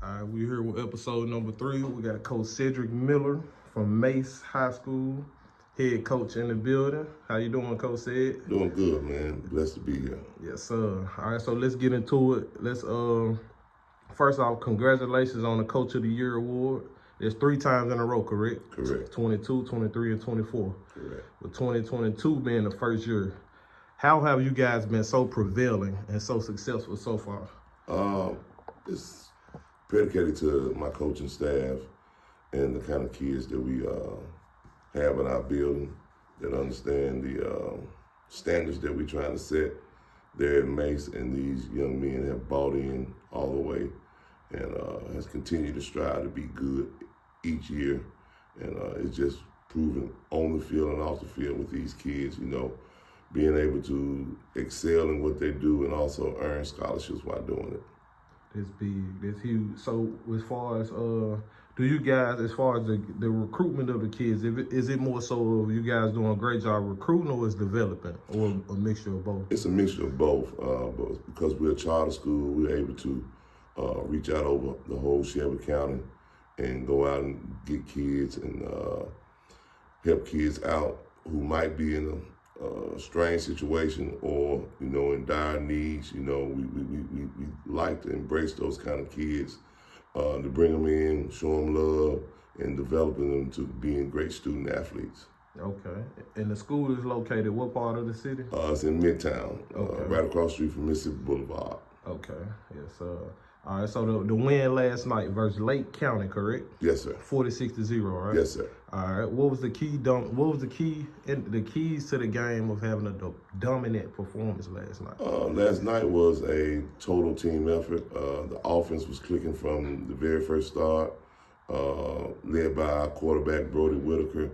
We're here with episode number 3. We got Coach Cedric Miller from Mase High School, head coach in the building. How you doing, Coach Ced? Doing good, man. Blessed to be here. Yes, sir. All right, so let's get into it. Let's first off, congratulations on the Coach of the Year award. It's 3 times in a row, correct? Correct. 22, 23, and 24. Correct. With 2022 being the first year. How have you guys been so prevailing and so successful so far? It's predicated to my coaching staff and the kind of kids that we have in our building that understand the standards that we're trying to set there at Mase, and these young men have bought in all the way and has continued to strive to be good each year. And it's just proven on the field and off the field with these kids, you know, being able to excel in what they do and also earn scholarships while doing it. It's big, it's huge. So as far as, do you guys, as far as the recruitment of the kids, is it more so of you guys doing a great job recruiting, or is developing, or a mixture of both? It's a mixture of both, but because we're a charter school, we're able to reach out over the whole Shelby County and go out and get kids and help kids out who might be in a strange situation or, you know, in dire needs. You know, we like to embrace those kind of kids, to bring them in, show them love, and developing them to being great student athletes. Okay. And the school is located what part of the city? It's in Midtown, Okay. right across the street from Mississippi Boulevard. Okay. Yes, all right, so the win last night versus Lake County, correct? Yes, sir. 46-0, right? Yes, sir. All right. What was the key? What was the keys to the game of having a dominant performance last night? Last night was a total team effort. The offense was clicking from the very first start, led by our quarterback Brody Whitaker,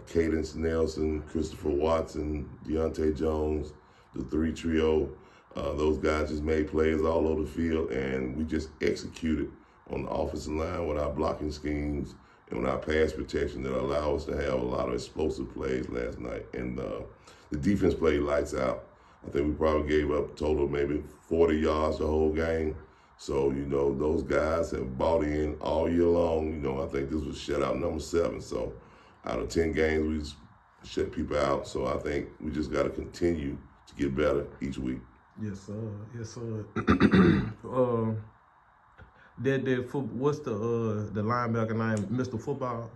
Cadence Nelson, Christopher Watson, Deontay Jones, the 3 trio. Those guys just made plays all over the field, and we just executed on the offensive line with our blocking schemes and with our pass protection that allow us to have a lot of explosive plays last night. And the defense played lights out. I think we probably gave up a total of maybe 40 yards the whole game. So, you know, those guys have bought in all year long. You know, I think this was shutout number 7. So out of 10 games, we just shut people out. So I think we just got to continue to get better each week. Yes, sir. Yes, sir. What's the linebacker name? Mr. Football?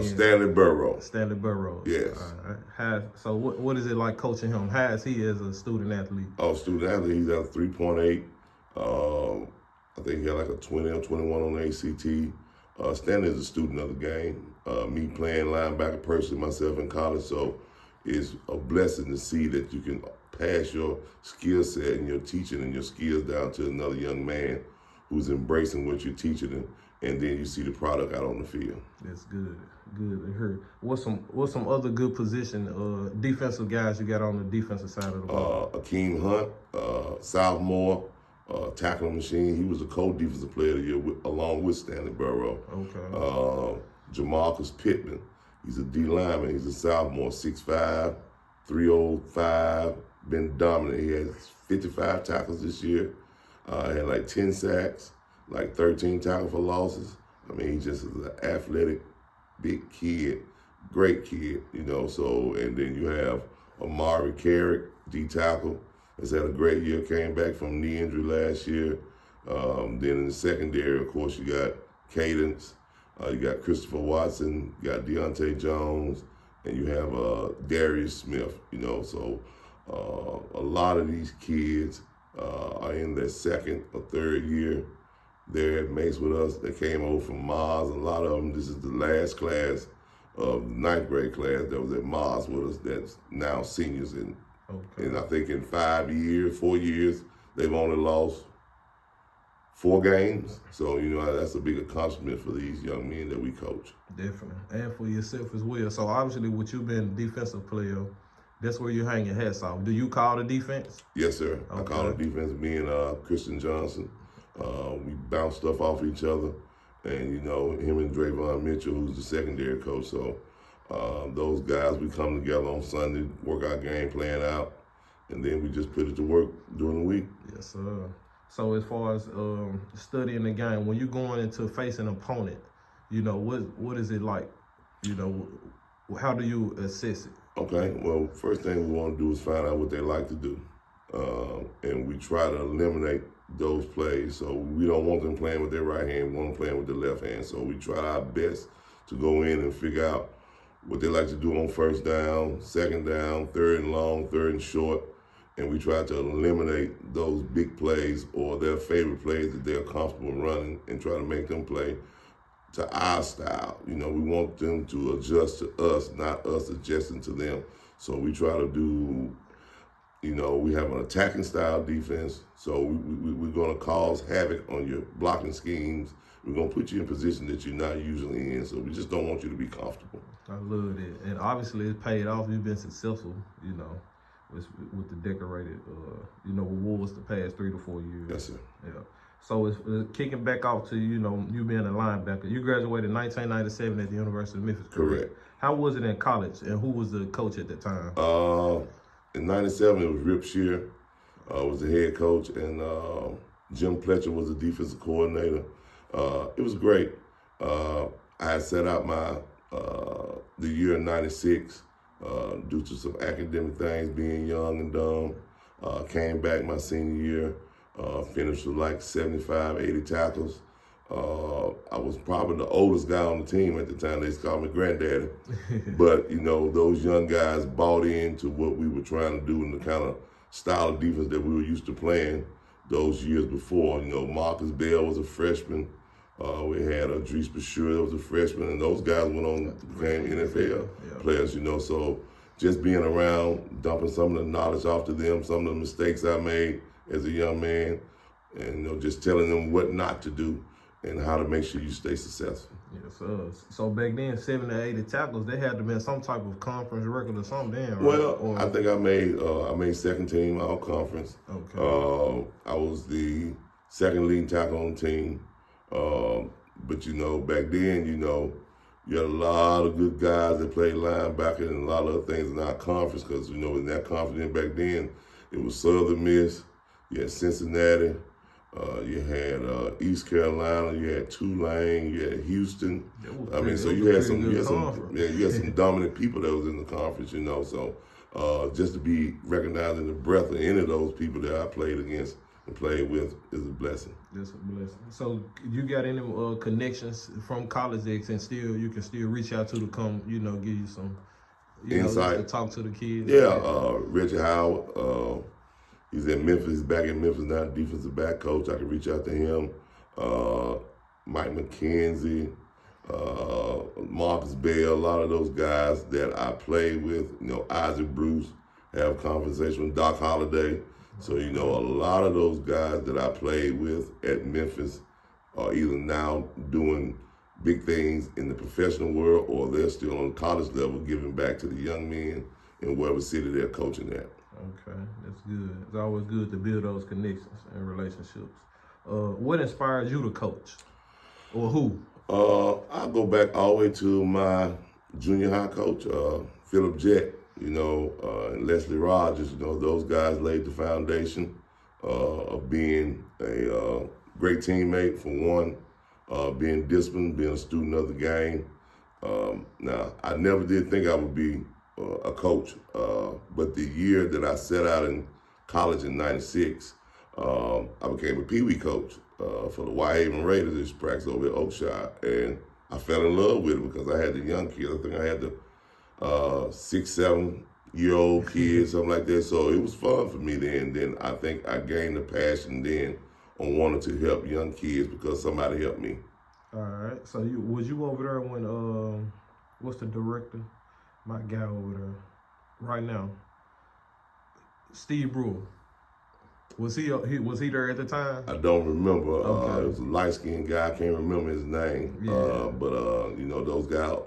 Stanley Burrow. Stanley Burrow. Yes. So what is it like coaching him? How is he as a student athlete? Student athlete. He's at a 3.8. I think he had like a 20 or 21 on the ACT. Stanley is a student of the game. Me playing linebacker personally myself in college, so it's a blessing to see that you can pass your skill set and your teaching and your skills down to another young man who's embracing what you're teaching him, and then you see the product out on the field. That's good. Good to hear. What's some other good position defensive guys you got on the defensive side of the ball? Akeem Hunt, sophomore, tackling machine. He was a co-defensive player of the year along with Stanley Burrow. Okay. Jamarcus Pittman. He's a D lineman. He's a sophomore, 6'5", 305. Been dominant. He has 55 tackles this year. Had like 10 sacks, like 13 tackles for losses. I mean, he just is an athletic, big kid, great kid, you know. So, and then you have Amari Carrick, D tackle, has had a great year, came back from knee injury last year. Then in the secondary, of course, you got Cadence, you got Christopher Watson, you got Deontay Jones, and you have Darius Smith, you know. So a lot of these kids are in their 2nd or 3rd year. They're at Mase with us. They came over from Mase. A lot of them, this is the last class of the 9th grade class that was at Mase with us that's now seniors. And I think in 4 years, they've only lost 4 games. So, you know, that's a big accomplishment for these young men that we coach. Definitely. And for yourself as well. So obviously with you being a defensive player, that's where you're hanging hats off. Do you call the defense? Yes, sir. Okay. I call the defense. Me and Christian Johnson, we bounce stuff off each other. And, you know, him and Drayvon Mitchell, who's the secondary coach. So those guys, we come together on Sunday, work our game plan out, and then we just put it to work during the week. Yes, sir. So as far as studying the game, when you're going into facing an opponent, you know, what is it like? You know, how do you assess it? Okay, well, first thing we want to do is find out what they like to do. And we try to eliminate those plays. So we don't want them playing with their right hand, we want them playing with their left hand. So we try our best to go in and figure out what they like to do on first down, second down, third and long, third and short. And we try to eliminate those big plays or their favorite plays that they're comfortable running and try to make them play to our style. You know, we want them to adjust to us, not us adjusting to them. So we try to do, you know, we have an attacking style defense. So we're going to cause havoc on your blocking schemes. We're going to put you in a position that you're not usually in. So we just don't want you to be comfortable. I love it. And obviously it's paid off. You've been successful, you know, with the decorated, you know, awards the past 3 to 4 years. Yes, sir. Yeah. So it's kicking back off to, you know, you being a linebacker. You graduated in 1997 at the University of Memphis. Correct. How was it in college, and who was the coach at the time? In 97, it was Rip Shear, was the head coach, and Jim Pletcher was the defensive coordinator. It was great. I had set out my the year in 96 due to some academic things, being young and dumb. Came back my senior year, finished with like 75, 80 tackles. I was probably the oldest guy on the team at the time. They called me granddaddy. But, you know, those young guys bought into what we were trying to do and the kind of style of defense that we were used to playing those years before. You know, Marcus Bell was a freshman. We had Dries Bashir that was a freshman, and those guys went on to become NFL players, you know. So just being around, dumping some of the knowledge off to them, some of the mistakes I made as a young man, and, you know, just telling them what not to do and how to make sure you stay successful. Yes, so back then, 70 to 80 tackles, they had to be some type of conference record or something then, right? Well, I think I made second team all conference. Okay. I was the second leading tackle on the team. But, you know, back then, you know, you had a lot of good guys that played linebacker and a lot of other things in our conference because, you know, in that conference back then, it was Southern Miss, you had Cincinnati, you had East Carolina, you had Tulane, you had Houston. I mean, so you had some dominant people that was in the conference, you know. So just to be recognized in the breath of any of those people that I played against and played with is a blessing. That's a blessing. So you got any connections from college that you can still reach out to come, you know, give you some insight, to talk to the kids? Yeah, Reggie Howard. He's in Memphis, back in Memphis now, defensive back coach. I can reach out to him. Mike McKenzie, Marcus Bell, a lot of those guys that I played with. You know, Isaac Bruce, have a conversation with Doc Holliday. So, you know, a lot of those guys that I played with at Memphis are either now doing big things in the professional world or they're still on college level giving back to the young men in whatever city they're coaching at. Okay, that's good. It's always good to build those connections and relationships. What inspires you to coach? Or who? I go back all the way to my junior high coach, Philip Jett, you know, and Leslie Rogers. You know, those guys laid the foundation of being a great teammate, for one, being disciplined, being a student of the game. Now, I never did think I would be a coach, but the year that I set out in college in '96, I became a Pee Wee coach for the Whitehaven Raiders, this practice over at Oakshire, and I fell in love with it because I had the young kids. I think I had the 6, 7-year-old kids, something like that. So it was fun for me then. Then I think I gained a passion then on wanting to help young kids because somebody helped me. All right. So was you over there when what's the director? My guy over there right now, Steve Brewer. Was he there at the time? I don't remember. Okay. It was a light-skinned guy. I can't remember his name. Yeah. But you know, those guys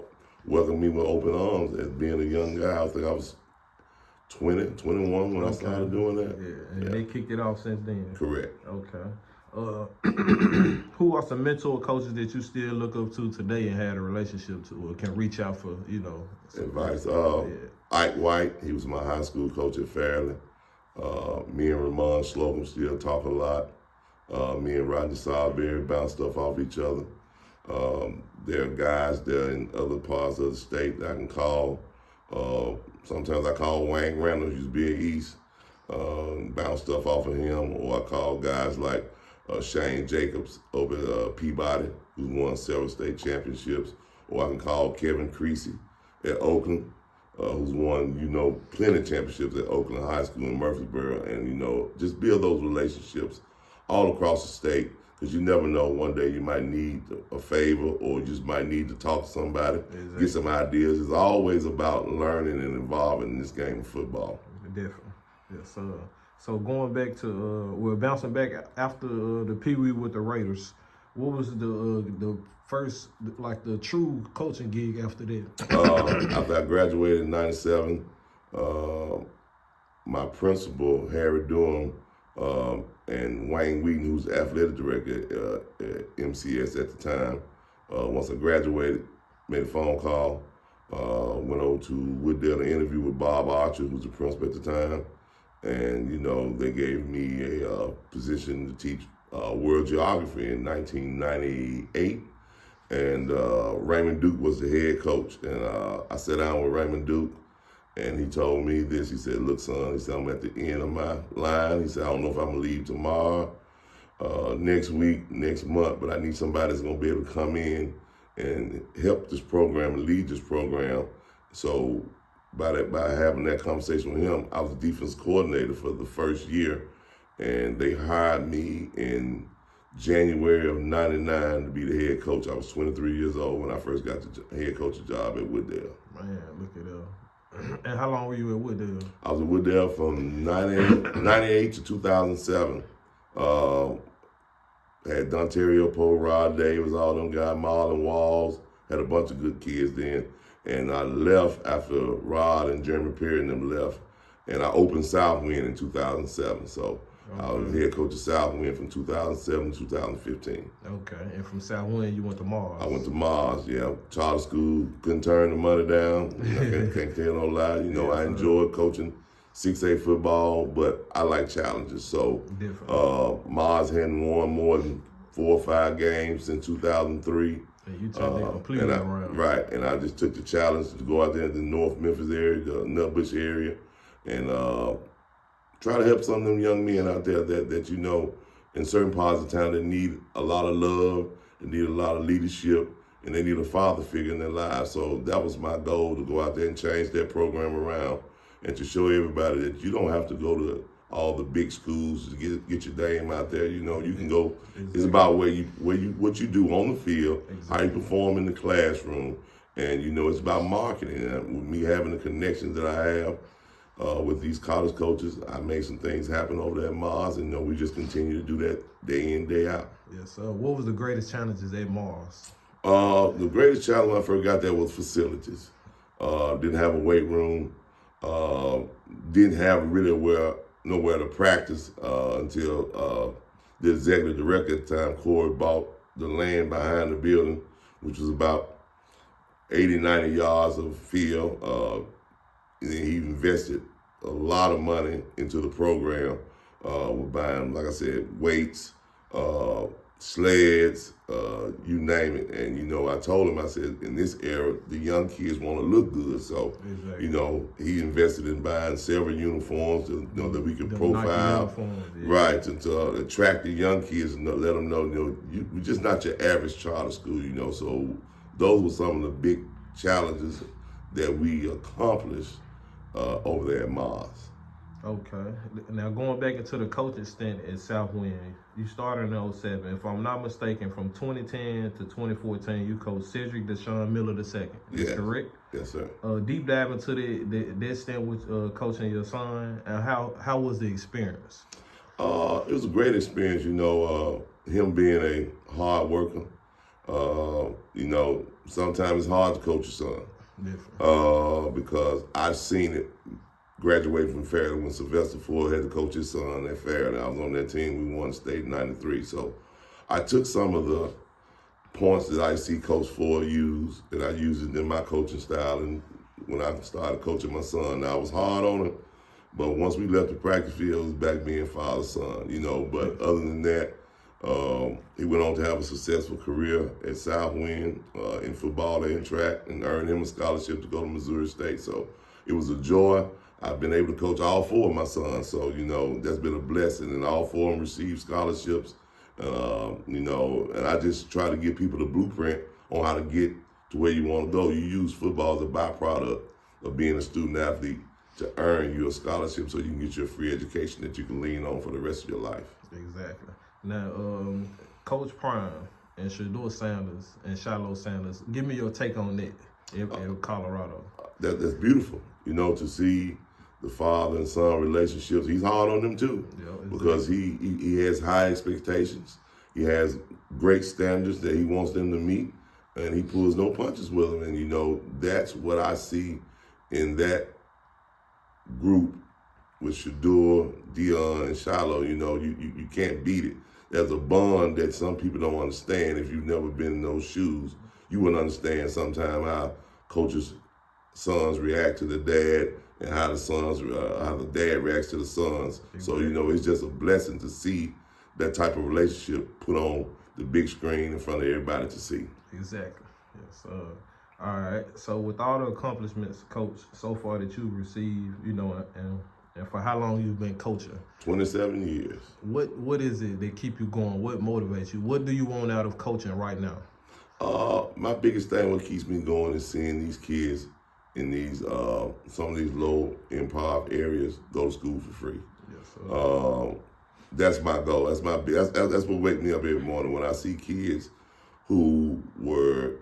welcomed me with open arms as being a young guy. I think I was 20, 21 when I started doing that. Yeah, and they kicked it off since then. Correct. Okay. Who are some mentor coaches that you still look up to today and had a relationship to or can reach out for, you know? Advice. Ike White, he was my high school coach at Fairleigh. Me and Ramon Slocum still talk a lot. Me and Roger Salisbury bounce stuff off each other. There are guys there in other parts of the state that I can call. Sometimes I call Wayne Randall, used to be at East, bounce stuff off of him, or I call guys like Shane Jacobs over at Peabody, who's won several state championships, or I can call Kevin Creasy at Oakland, who's won, plenty of championships at Oakland High School in Murfreesboro, and, just build those relationships all across the state, because you never know, one day you might need a favor, or you just might need to talk to somebody, Exactly. get some ideas. It's always about learning and evolving in this game of football. Definitely. Yes, sir. So going back to, we're bouncing back after the Pee Wee with the Raiders. What was the first, like the true coaching gig after that? After I graduated in '97, my principal, Harry Durham, and Wayne Wheaton, who's the athletic director at MCS at the time, once I graduated, made a phone call, went over to Wooddale to interview with Bob Archer, who was the principal at the time, and, they gave me a position to teach world geography in 1998, and Raymond Duke was the head coach, and I sat down with Raymond Duke, and he told me this. He said, "Look, son," he said, "I'm at the end of my line." He said, "I don't know if I'm gonna leave tomorrow, next week, next month, but I need somebody that's gonna be able to come in and help this program and lead this program." So by having that conversation with him, I was the defense coordinator for the first year, and they hired me in January of '99 to be the head coach. I was 23 years old when I first got the head coaching job at Wooddale. Man, look at that. And how long were you at Wooddale? I was at Wooddale from 98 to 2007. Had Dontario Poe, Rod Davis, all them guys, Marlon Walls, had a bunch of good kids then. And I left after Rod and Jeremy Perry and them left. And I opened Southwind in 2007. So I was head coach of Southwind from 2007 to 2015. Okay, and from Southwind you went to Mars. I went to Mars, yeah. Charter school, couldn't turn the money down. I can't tell no lie. I enjoyed coaching 6A football, but I like challenges. So Mars hadn't won more than 4 or 5 games since 2003. And you turned it completely around. Right, and I just took the challenge to go out there in the North Memphis area, the Nutbush area, and try to help some of them young men out there that in certain parts of town that need a lot of love, and need a lot of leadership, and they need a father figure in their lives. So that was my goal, to go out there and change that program around, and to show everybody that you don't have to go to all the big schools to get your name out there. You can go. Exactly. It's about what you do on the field, how you perform in the classroom, and it's about marketing. And with me having the connections that I have with these college coaches, I made some things happen over there at Mars, and we just continue to do that day in, day out. Yes, sir. What was the greatest challenges at Mars? The greatest challenge when I first got there was facilities. Didn't have a weight room. Didn't have really nowhere to practice until the executive director at the time, Corey, bought the land behind the building, which was about 80, 90 yards of field. And he invested a lot of money into the program. We're buying, like I said, weights, sleds, you name it. And, I told him, I said, in this era, the young kids want to look good. So, he invested in buying several uniforms that we could profile. Right, to attract the young kids and let them know, you're just not your average charter school, So those were some of the big challenges that we accomplished over there at Mars. Okay. Now going back into the coaching stint at Southwind, you started in 07. If I'm not mistaken, from 2010 to 2014, you coached Cedric Deshaun Miller II. Is correct? Yes, sir. Deep dive into that stint with coaching your son, and how was the experience? It was a great experience. Him being a hard worker. Sometimes it's hard to coach your son. Because I've seen it. Graduated from Fairleigh when Sylvester Ford had to coach his son at Fairleigh. I was on that team. We won state in '93. So I took some of the points that I see Coach Ford use, and I used it in my coaching style. And when I started coaching my son, now I was hard on him, but once we left the practice field, it was back being father-son, But other than that, He went on to have a successful career at Southwind in football and track, and earned him a scholarship to go to Missouri State. So it was a joy. I've been able to coach all 4 of my sons, so that's been a blessing. And all 4 of them received scholarships. And I just try to give people the blueprint on how to get to where you want to go. You use football as a byproduct of being a student athlete to earn you a scholarship so you can get your free education that you can lean on for the rest of your life. Exactly. Now, Coach Prime and Shador Sanders and Shiloh Sanders, give me your take on that in Colorado. That's beautiful, to see the father and son relationships. He's hard on them too, because he has high expectations. He has great standards that he wants them to meet, and he pulls no punches with them. And that's what I see in that group with Shador, Dion, and Shiloh. You can't beat it. There's a bond that some people don't understand. If you've never been in those shoes, you wouldn't understand sometimes how coaches' sons react to the dad and how the dad reacts to the sons. So, it's just a blessing to see that type of relationship put on the big screen in front of everybody to see. Exactly. Yes. All right. So with all the accomplishments, Coach, so far that you've received, and for how long you've been coaching? 27 years. What is it that keep you going? What motivates you? What do you want out of coaching right now? My biggest thing, what keeps me going, is seeing these kids in these some of these low impoverished areas go to school for free. Yes, sir. That's my goal. That's what wakes me up every morning when I see kids who were,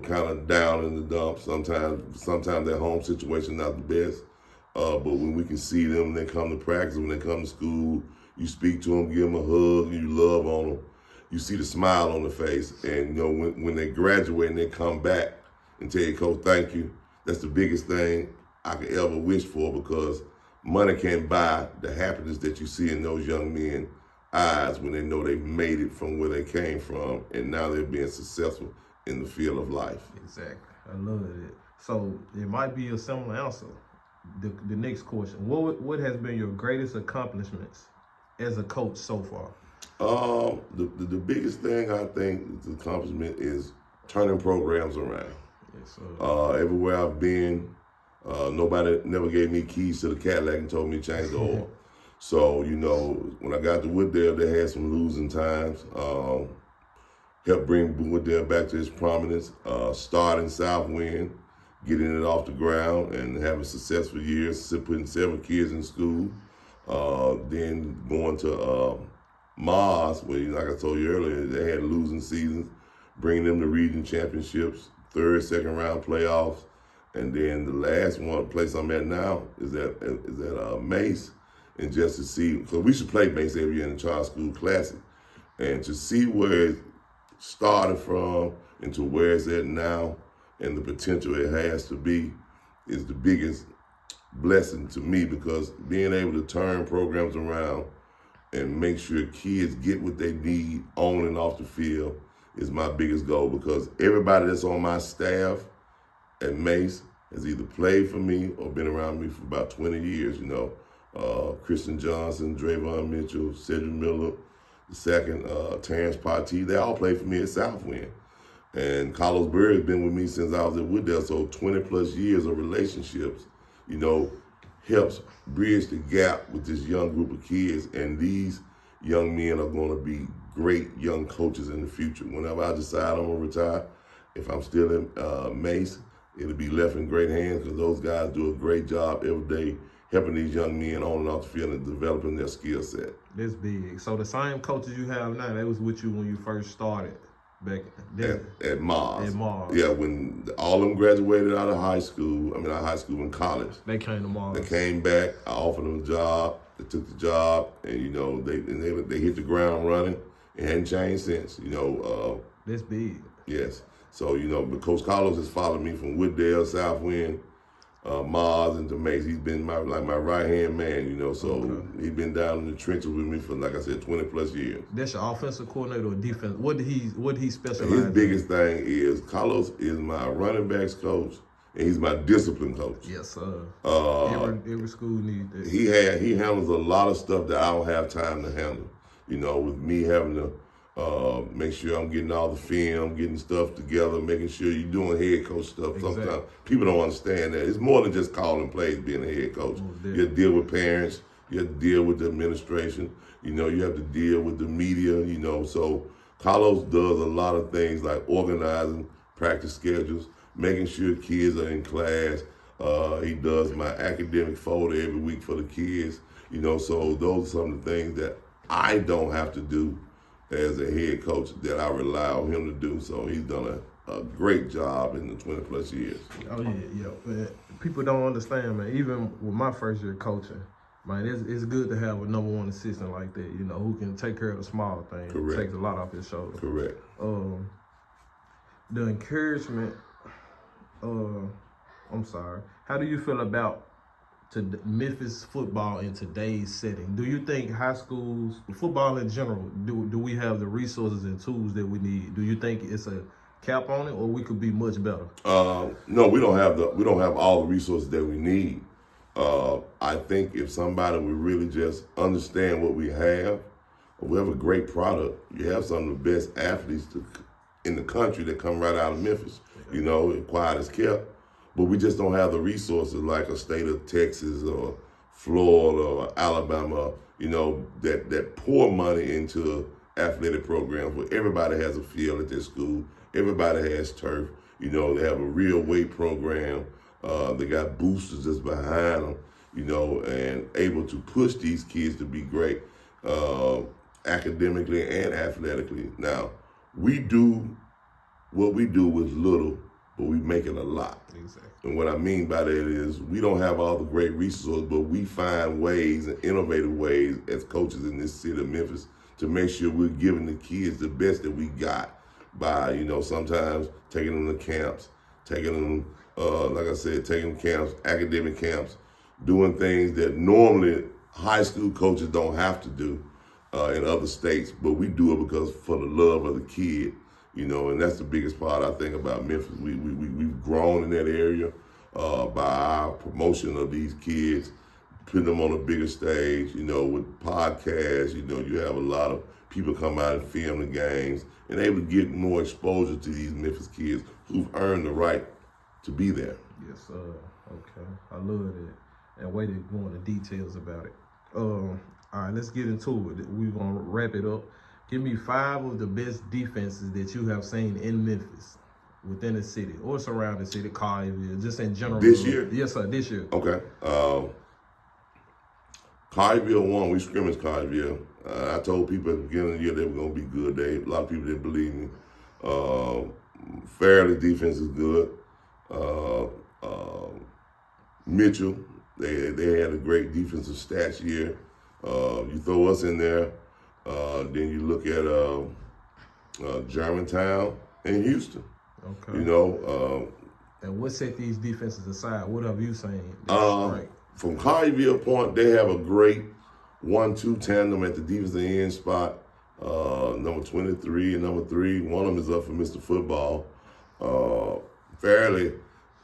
kind of down in the dumps. Sometimes their home situation not the best. But when we can see them, they come to practice, when they come to school, you speak to them, give them a hug, and you love on them. You see the smile on the face. And, when they graduate and they come back and tell you, Coach, thank you, that's the biggest thing I could ever wish for, because money can't buy the happiness that you see in those young men's eyes when they know they've made it from where they came from, and now they're being successful in the field of life. Exactly. I love it. So it might be a similar answer. The next question: What has been your greatest accomplishments as a coach so far? The biggest thing I think the accomplishment is turning programs around. Yes, sir. Everywhere I've been, nobody never gave me keys to the Cadillac and told me to change the oil. So when I got to Wooddale, they had some losing times. Helped bring Wooddale back to its prominence. Starting Southwind, getting it off the ground and having successful years, putting 7 kids in school. Then going to Mase, where, like I told you earlier, they had losing seasons, bringing them to region championships, 3rd, 2nd round playoffs. And then the last place I'm at now is at Mase. And just to see, because we should play Mase every year in the Charter School Classic. And to see where it started from and to where it's at now, and the potential it has to be, is the biggest blessing to me, because being able to turn programs around and make sure kids get what they need on and off the field is my biggest goal, because everybody that's on my staff at Mase has either played for me or been around me for about 20 years, Christian Johnson, Drayvon Mitchell, Cedric Miller, the second, Terrence Partee, they all played for me at Southwind. And Carlos Berry has been with me since I was at Wooddale, so 20 plus years of relationships, helps bridge the gap with this young group of kids. And these young men are going to be great young coaches in the future. Whenever I decide I'm going to retire, if I'm still in Mase, it'll be left in great hands, because those guys do a great job every day helping these young men on and off the field and developing their skill set. That's big. So the same coaches you have now, they was with you when you first started back then? At Mase. At Mase. Yeah, when all of them graduated out of high school, in college. They came to Mase. They came back, I offered them a job, they took the job, and they hit the ground running. It hadn't changed since, That's big. Yes. So, but Coach Carlos has followed me from Wooddale, Southwind, Mase, and to Mase. He's been my right-hand man, so Okay. He's been down in the trenches with me for, like I said, 20 plus years. That's your offensive coordinator or defense? What did he specialize in? His biggest thing is Carlos is my running backs coach, and he's my discipline coach. Yes, sir. Every school needs that. He handles a lot of stuff that I don't have time to handle. With me having to Make sure I'm getting all the film, getting stuff together, making sure you're doing head coach stuff. Exactly. Sometimes people don't understand that. It's more than just calling plays being a head coach. You have to deal with parents. You have to deal with the administration. You have to deal with the media, So Carlos does a lot of things like organizing practice schedules, making sure kids are in class. He does my academic folder every week for the kids. So those are some of the things that I don't have to do as a head coach that I rely on him to do. So he's done a great job in the 20 plus years. Oh yeah. Man, people don't understand, man. Even with my first year coaching, man, it's good to have a number one assistant like that, who can take care of the small things. Correct. It takes a lot off his shoulder. Correct. The encouragement, how do you feel about Memphis football in today's setting? Do you think high schools, football in general, do we have the resources and tools that we need? Do you think it's a cap on it, or we could be much better? No, we don't have all the resources that we need. I think if somebody would really just understand what we have a great product. You have some of the best athletes in the country that come right out of Memphis. Quiet as kept. But we just don't have the resources like a state of Texas or Florida or Alabama, that pour money into athletic programs where everybody has a field at their school, everybody has turf, they have a real weight program, they got boosters that's behind them, and able to push these kids to be great academically and athletically. Now, we do what we do with little, but we make it a lot. Exactly. And what I mean by that is we don't have all the great resources, but we find ways and innovative ways as coaches in this city of Memphis to make sure we're giving the kids the best that we got by, sometimes taking them to camps, taking them, taking camps, academic camps, doing things that normally high school coaches don't have to do in other states, but we do it because for the love of the kid. And that's the biggest part I think about Memphis. We've grown in that area by our promotion of these kids, putting them on a bigger stage, with podcasts. You have a lot of people come out and film the games and able to get more exposure to these Memphis kids who've earned the right to be there. Yes, sir. Okay. I love that. And way to go into details about it. All right, let's get into it. We're going to wrap it up. Give me 5 of the best defenses that you have seen in Memphis, within the city or surrounding city, Collierville, just in general. This year? Yes, sir, this year. Okay. Collierville won. We scrimmaged Collierville. I told people at the beginning of the year they were going to be good. A lot of people didn't believe me. Fairly defense is good. Mitchell, they had a great defensive stats year. You throw us in there. Then you look at Germantown and Houston. Okay. And what set these defenses aside? What have you seen? From Collierville point, they have a great 1-2 tandem at the defensive end spot. Number 23 and number 3. One of them is up for Mr. Football. Fairly,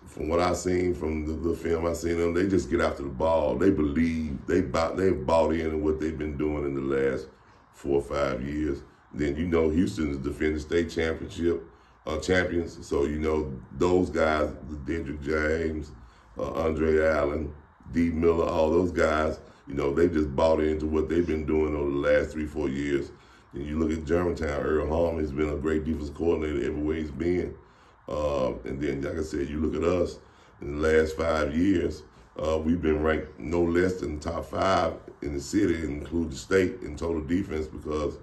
from what I've seen from the film I've seen them, they just get after the ball. They believe. They've bought in what they've been doing in the last 4 or 5 years. Then Houston is defending state championship champions. So those guys, Cedric James, Andre Allen, D. Miller, all those guys, they just bought into what they've been doing over the last 3-4 years. And you look at Germantown, Earl Harmon has been a great defensive coordinator everywhere he's been. And then, like I said, you look at us in the last 5 years. We've been ranked no less than top 5 in the city, including the state in total defense, because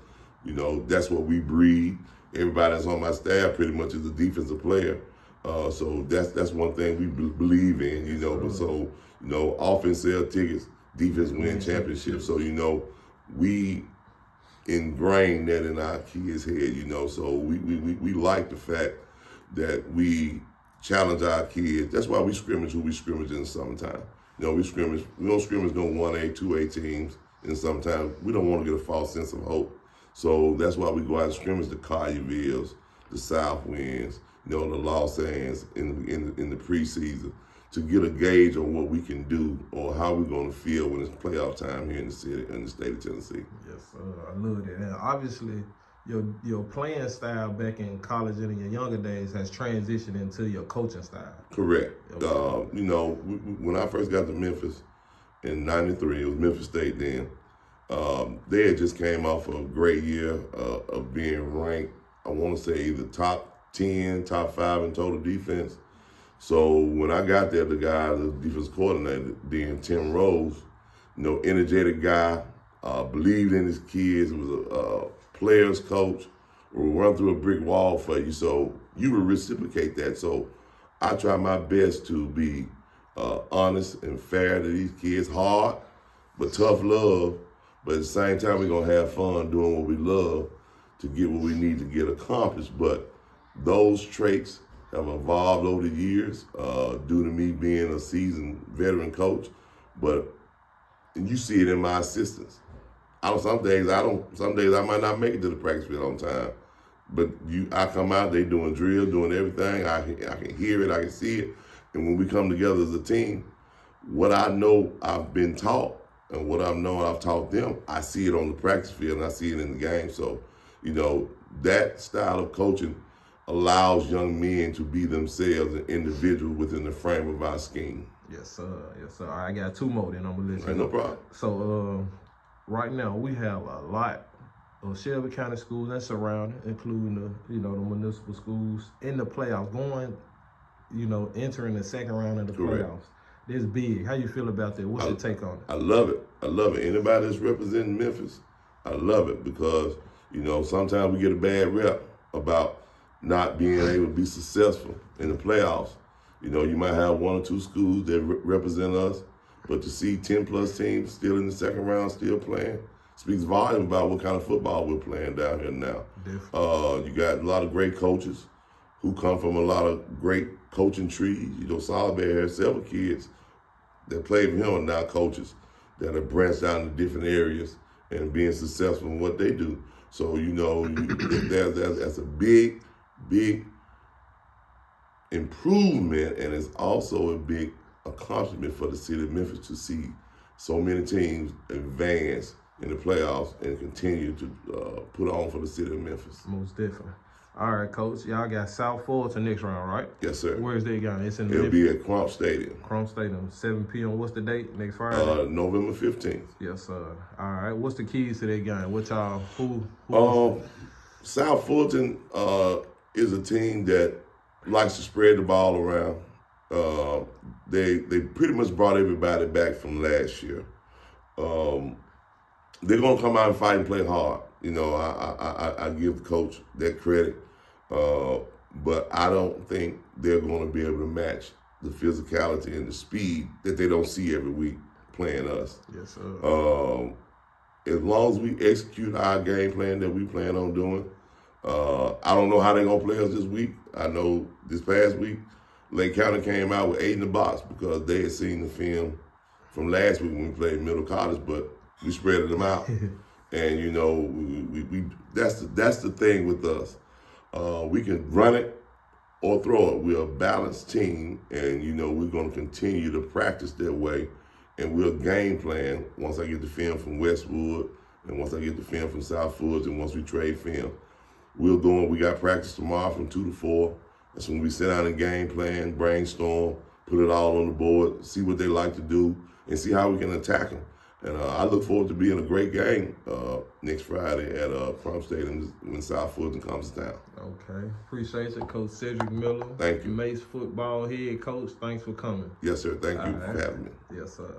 that's what we breed. Everybody that's on my staff pretty much is a defensive player. So that's one thing we believe in. But offense sell tickets, defense win championships. So we ingrain that in our kids' head. So we like the fact that we challenge our kids. That's why we scrimmage who we scrimmage in the summertime. We don't scrimmage no 1A, 2A teams in the summertime. We don't want to get a false sense of hope. So that's why we go out and scrimmage the Colliervilles, the South Winds, the Los Angeles in the preseason to get a gauge on what we can do or how we're going to feel when it's playoff time here in the city, in the state of Tennessee. Yes, I love that. And obviously, your playing style back in college and in your younger days has transitioned into your coaching style. Correct. Okay. You know, when I first got to Memphis in '93, it was Memphis State then. They had just came off a great year of being ranked, I want to say either top 10, top 5 in total defense. So when I got there, the defense coordinator, then Tim Rose, you know, energetic guy, believed in his kids, was a player's coach, will run through a brick wall for you. So you would reciprocate that. So I try my best to be honest and fair to these kids, hard, but tough love. But at the same time, we're going to have fun doing what we love to get what we need to get accomplished. But those traits have evolved over the years due to me being a seasoned veteran coach. And you see it in my assistants. Some days I might not make it to the practice field on time. But I come out, they doing drill, doing everything. I can hear it, I can see it. And when we come together as a team, what I know I've been taught and what I know I've taught them, I see it on the practice field and I see it in the game. So, you know, that style of coaching allows young men to be themselves and individuals within the frame of our scheme. Yes, sir. Yes, sir. I got 2 more, then I'm going to let you No problem. So, right now, we have a lot of Shelby County schools and surrounding, including the municipal schools in the playoffs, entering the second round of the Correct. playoffs. This big. How you feel about that? What's your take on it? I love it. I love it. Anybody that's representing Memphis, I love it because, you know, sometimes we get a bad rep about not being able to be successful in the playoffs. You know, you might have 1 or 2 schools that represent us, but to see 10-plus teams still in the second round, still playing, speaks volume about what kind of football we're playing down here now. You got a lot of great coaches who come from a lot of great coaching trees. You know, Solberry has several kids that played for him are now coaches that have branched out into different areas and being successful in what they do. So, you know, that's a big, big improvement, and it's also a big accomplishment for the city of Memphis to see so many teams advance in the playoffs and continue to put on for the city of Memphis. Most definitely. All right, Coach. Y'all got South Fulton next round, right? Yes, sir. Where's they going? It's in It'll be at Crump Stadium. Crump Stadium, 7 p.m. What's the date? Next Friday? November 15th. Yes, sir. All right. What's the keys to that game? What y'all, who South Fulton is a team that likes to spread the ball around. They pretty much brought everybody back from last year. They're gonna come out and fight and play hard. You know, I give the coach that credit, but I don't think they're gonna be able to match the physicality and the speed that they don't see every week playing us. Yes, sir. As long as we execute our game plan that we plan on doing, I don't know how they're gonna play us this week. I know this past week, Lake County came out with 8 in the box because they had seen the film from last week when we played Middle College, but we spread them out. And you know, we that's the thing with us. We can run it or throw it. We're a balanced team, and you know we're going to continue to practice that way. And we'll game plan once I get the film from Westwood, and once I get the film from South Fulton, and once we trade film. We got practice tomorrow from 2 to 4. That's when we sit down and game plan, brainstorm, put it all on the board, see what they like to do, and see how we can attack them. And I look forward to being a great game next Friday at Crump Stadium when South Fulton comes to town. Okay. Appreciate you, Coach Cedric Miller. Thank you. Mase football head coach. Thanks for coming. Yes, sir. Thank you for having me. Yes, sir.